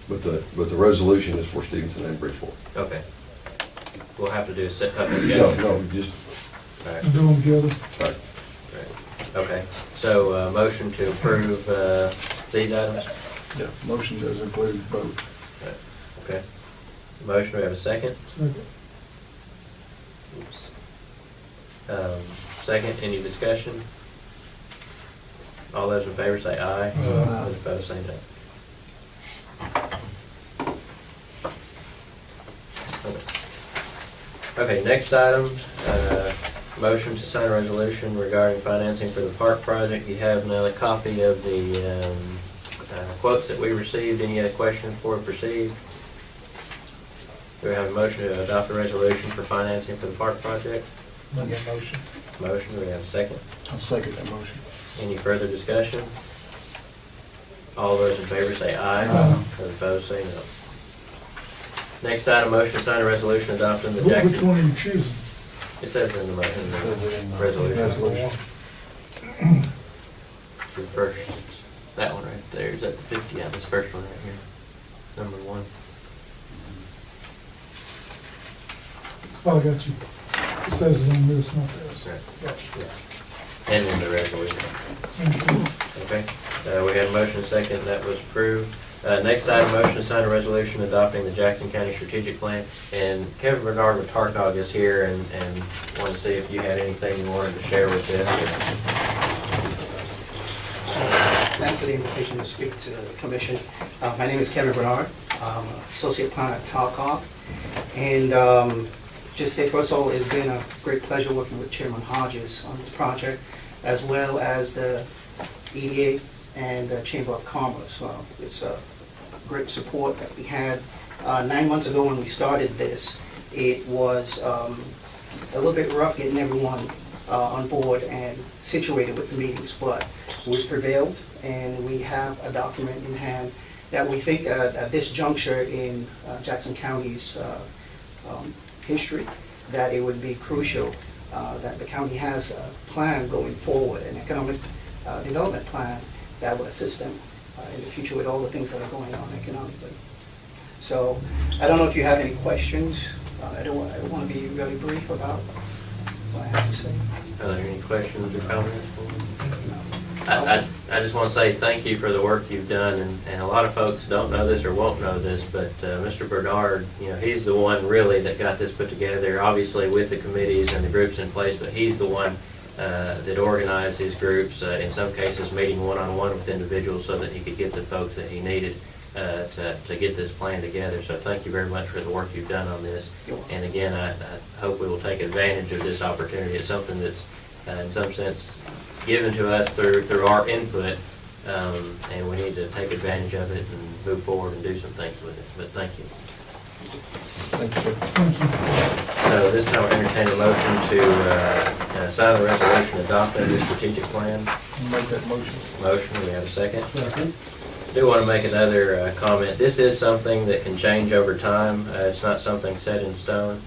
but the resolution is for Stevenson and Bridgeport. Okay. We'll have to do a set up No, together. no, just, All right. Do them together. right. Right. Okay, so, motion to approve, these items? Yeah. Motion does include both. Okay. Motion, do we have a second? Second. Oops. Second, any discussion? All those in favor say aye. Those opposed say no. Okay, next item, motion to sign a resolution regarding financing for the park project. You have now a copy of the quotes that we received. Any other questions before we proceed? Do we have a motion to adopt a resolution for financing for the park project? Make that motion. Motion, do we have a second? I'll second that motion. Any further discussion? All those in favor say aye. Aye. Those opposed say no. Next item, motion to sign a resolution adopting the Which Jackson. one are you choosing? It says in the resolution. Resolution. The first, that one right there, is that the 50? Yeah, this first one right here, number 1. Oh, I got you. It says it on this, not this. Yeah. And in the resolution. Okay, we had a motion second, that was approved. Next item, motion to sign a resolution adopting the Jackson County Strategic Plan. And Kevin Bernard with Tar Dog is here and wanted to see if you had anything you wanted to share with this. Thanks for the invitation to speak to the commission. My name is Kevin Bernard. I'm an associate planner at Talcog. And just say, first of all, it's been a great pleasure working with Chairman Hodges on this project, as well as the EDA and the Chamber of Commerce. It's a great support that we had. 9 months ago when we started this, it was a little bit rough getting everyone on board and situated with the meetings, but we've prevailed, and we have a document in hand that we think at this juncture in Jackson County's history, that it would be crucial that the county has a plan going forward, an economic development plan that would assist them in the future with all the things that are going on economically. So I don't know if you have any questions. I don't want to be really brief about what I have to say. Are there any questions or comments? I just want to say thank you for the work you've done, and a lot of folks don't know this or won't know this, but Mr. Bernard, he's the one really that got this put together, obviously with the committees and the groups in place, but he's the one that organized these groups, in some cases meeting one-on-one with individuals so that he could get the folks that he needed to get this plan together. So thank you very much for the work you've done on this. And again, I hope we will take advantage of this opportunity. It's something that's in some sense given to us through our input, and we need to take advantage of it and move forward and do some things with it. But thank you. Thank you, sir. So this time I entertain a motion to sign the resolution adopting the strategic plan. Make that motion. Motion, we have a second. I do want to make another comment. This is something that can change over time. It's not something set in stone.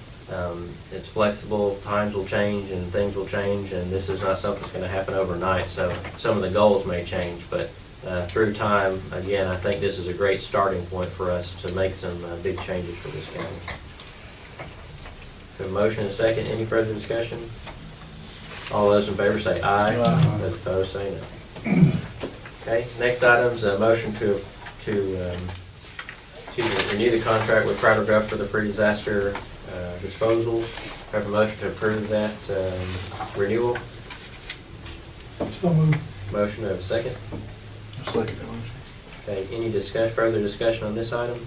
It's flexible, times will change and things will change, and this is not something that's going to happen overnight. So some of the goals may change, but through time, again, I think this is a great starting point for us to make some big changes for this county. So motion and second, any further discussion? All those in favor say aye. Those opposed say no. Okay, next item's a motion to renew the contract with Crowder Gruff for the pre-disaster disposal. Have a motion to approve that renewal. So moved. Motion, to have a second. Second that motion. Okay, any further discussion on this item?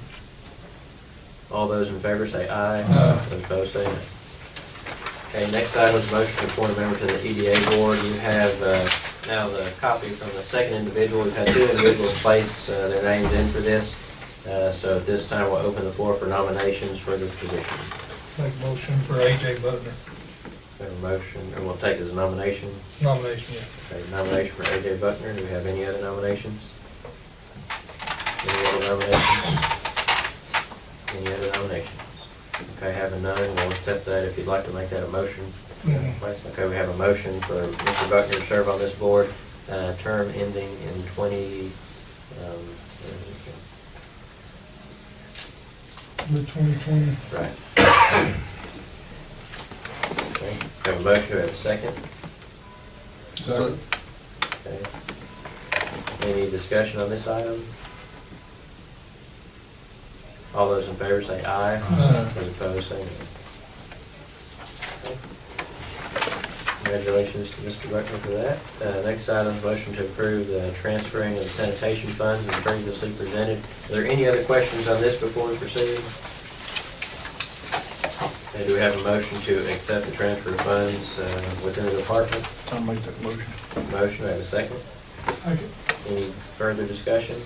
All those in favor say aye. Those opposed say no. Okay, next item is motion to appoint a member to the EDA board. You have now the copy from the second individual. We've had 2 individuals place their names in for this. So at this time, we'll open the floor for nominations for this position. Make motion for A.J. Butler. We have a motion, and we'll take as a nomination. Nomination, yeah. Okay, nomination for A.J. Buckner. Do we have any other nominations? Any other nominations? Any other nominations? Okay, having none, we'll accept that if you'd like to make that a motion. Okay, we have a motion for Mr. Buckner to serve on this board, term ending in 2020. Right. Okay, have a motion, have a second. Second. Okay. Any discussion on this item? All those in favor say aye. Those opposed say no. Congratulations to Mr. Buckner for that. Next item, motion to approve the transferring of sanitation funds as previously presented. Are there any other questions on this before we proceed? Okay, do we have a motion to accept the transfer of funds within the department? I'll make that motion. Motion, do we have a second? Second. Any further discussion?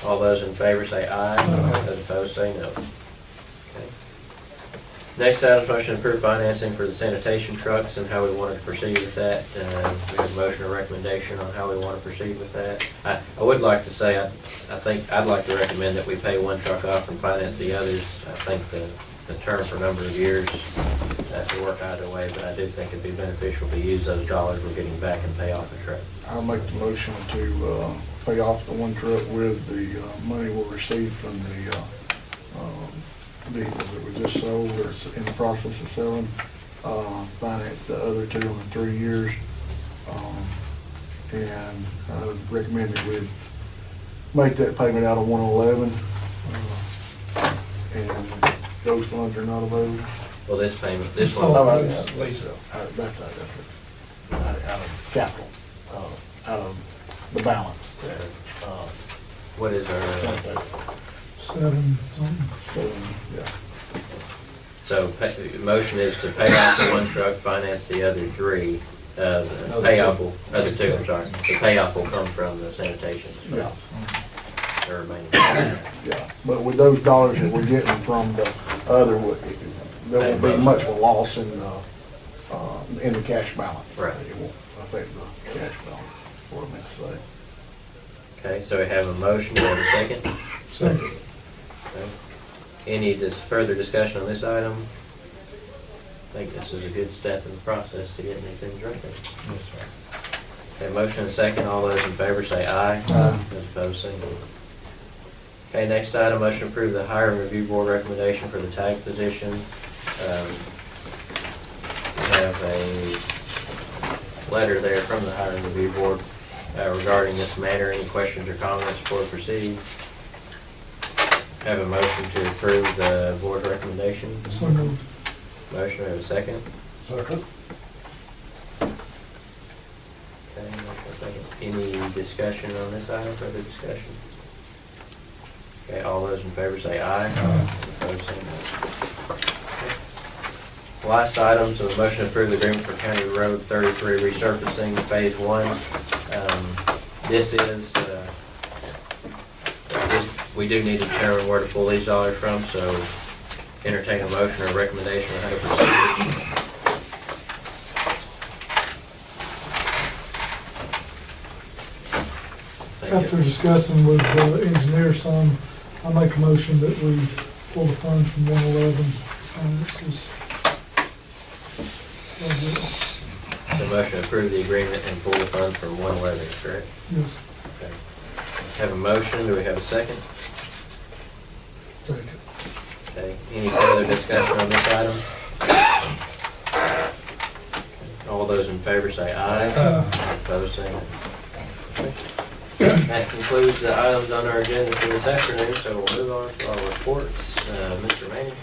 All those in favor say aye. Those opposed say no. Okay. Next item, motion to approve financing for the sanitation trucks and how we want to proceed with that. We have a motion or recommendation on how we want to proceed with that. I would like to say, I think, I'd like to recommend that we pay one truck off and finance the others. I think the term for a number of years, that could work either way, but I do think it'd be beneficial to use those dollars we're getting back and pay off the truck. I'll make the motion to pay off the one truck with the money we'll receive from the vehicles that we just sold or in the process of selling. Finance the other two in 3 years. And I would recommend that we make that payment out of 111. And those funds are not available. Well, this payment, this So- one, Out Yes. of capital, out of the balance. what is our, 7 something. Yeah. so motion is to pay off the one truck, finance the other three. The payoff will, other two, I'm sorry. The payoff will come from the sanitation. Yeah. The remaining. Yeah, but with those dollars that we're getting from the other, there won't be much of a loss in the cash balance. Right. It won't affect the cash balance, what I meant to say. Okay, so we have a motion, we have a second. Second. Okay. Any further discussion on this item? I think this is a good step in the process to getting these things right. Yes, sir. Okay, motion and second, all those in favor say aye. Those opposed say no. Okay, next item, motion to approve the hiring review board recommendation for the tag position. We have a letter there from the hiring review board regarding this matter. Any questions or comments before we proceed? Have a motion to approve the board recommendation. So moved. Motion, we have a second. Second. Okay, motion and a second. Any discussion on this item, further discussion? Okay, all those in favor say aye. Opposed say no. Last item, so the motion to approve the agreement for County Road 33 resurfacing Phase 1. We do need to determine where to pull these dollars from, so entertain a motion or recommendation on how to proceed. Thank After you. discussing with the engineer some, I make a motion that we pull the funds from 111. It's just, The motion to approve the agreement and pull the funds from 111, correct? yes. Okay. Have a motion, do we have a second? Second. Okay, any further discussion on this item? All those in favor say aye. Opposed say no. Okay. That concludes the items on our agenda for this afternoon, so we'll move on to our reports. Mr. Manning?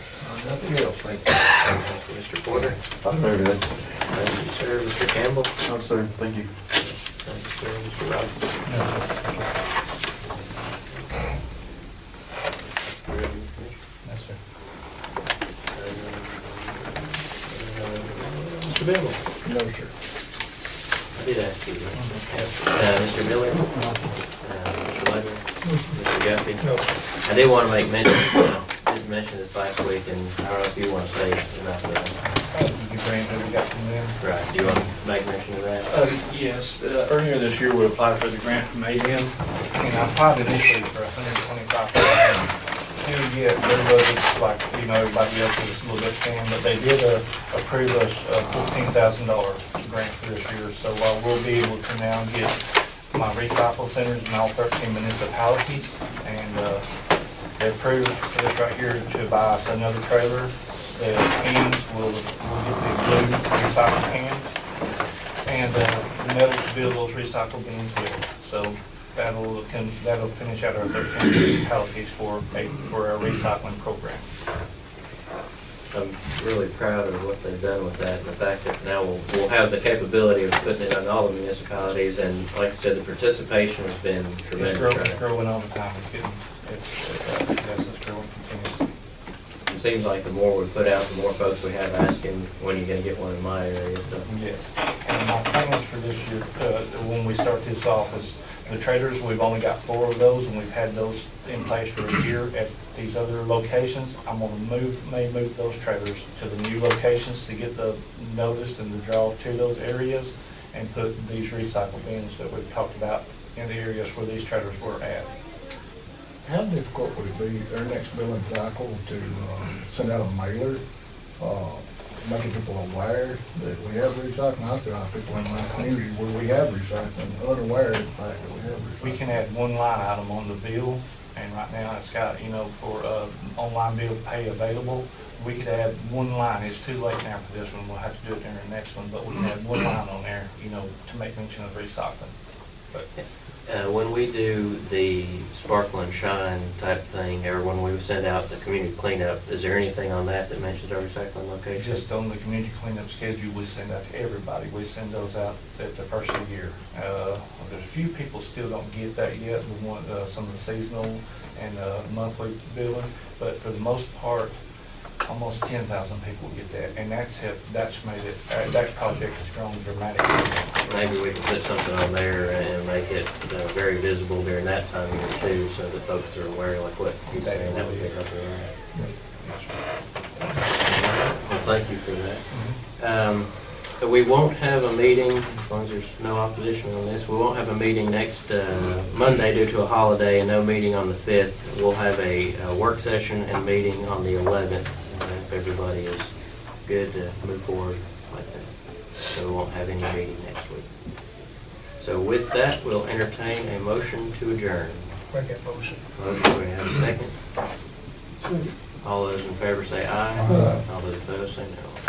Nothing else, thank you. Thank you, Mr. Porter. Very good. Thank you, sir. Mr. Campbell? No, sir, thank you. Thank you, sir. Mr. Robinson? Yes, sir. Mr. Bill? No, sir. I did ask you. Mr. Miller? Mr. Ledger? Mr. Guffey? No. I did want to make mention, did mention this last week, and I don't know if you want to say enough of that. The grant that we got from them. Right, do you want to make mention of that? Yes, earlier this year, we applied for the grant from ADM, and I applied initially for $125,000. Still yet, their budget, like, everybody else is a little bit thin, but they did approve us a $14,000 grant for this year. So we'll be able to now get my recycle centers in all 13 municipalities, and they approved for this right here to buy us another trailer. The cans, we'll get the blue recycle cans, and the metal to build those recycle bins with. So that'll finish out our 13 municipalities for our recycling program. I'm really proud of what they've done with that, and the fact that now we'll have the capability of putting it on all the municipalities, and like I said, the participation has been tremendous. It's growing all the time, it's growing continuously. It seems like the more we put out, the more folks we have asking, when are you gonna get one in my area, so. Yes, and my plans for this year, when we start this off, is the traders, we've only got 4 of those, and we've had those in place for a year at these other locations. I'm gonna move those traders to the new locations to get the notice and the draw to those areas, and put these recycle bins that we've talked about in the areas where these traders were at. How difficult would it be, their next billing cycle, to send out a mailer, making people aware that we have recycling? I still have people in my community where we have recycling, unaware of the fact that we have recycling. We can add one line item on the bill, and right now it's got, for online bill pay available. We could add one line. It's too late now for this one. We'll have to do it during the next one, but we can add one line on there, to make mention of recycling. But When we do the sparkle and shine type thing, or when we send out the community cleanup, is there anything on that that mentions our recycling location? just on the community cleanup schedule, we send out to everybody. We send those out at the first of the year. There's a few people still don't get that yet. We want some of the seasonal and monthly billing, but for the most part, almost 10,000 people get that, and that's made it, that project has grown dramatically. Maybe we can put something on there and make it very visible during that time of year too, so that folks are aware, like what he's saying, that would be helpful. Well, thank you for that. So we won't have a meeting, as long as there's no opposition on this, we won't have a meeting next Monday due to a holiday, and no meeting on the 5th. We'll have a work session and meeting on the 11th, if everybody is good to move forward like that. So we won't have any meeting next week. So with that, we'll entertain a motion to adjourn. Make that motion. Motion, we have a second. So, All those in favor say aye. All those opposed say no.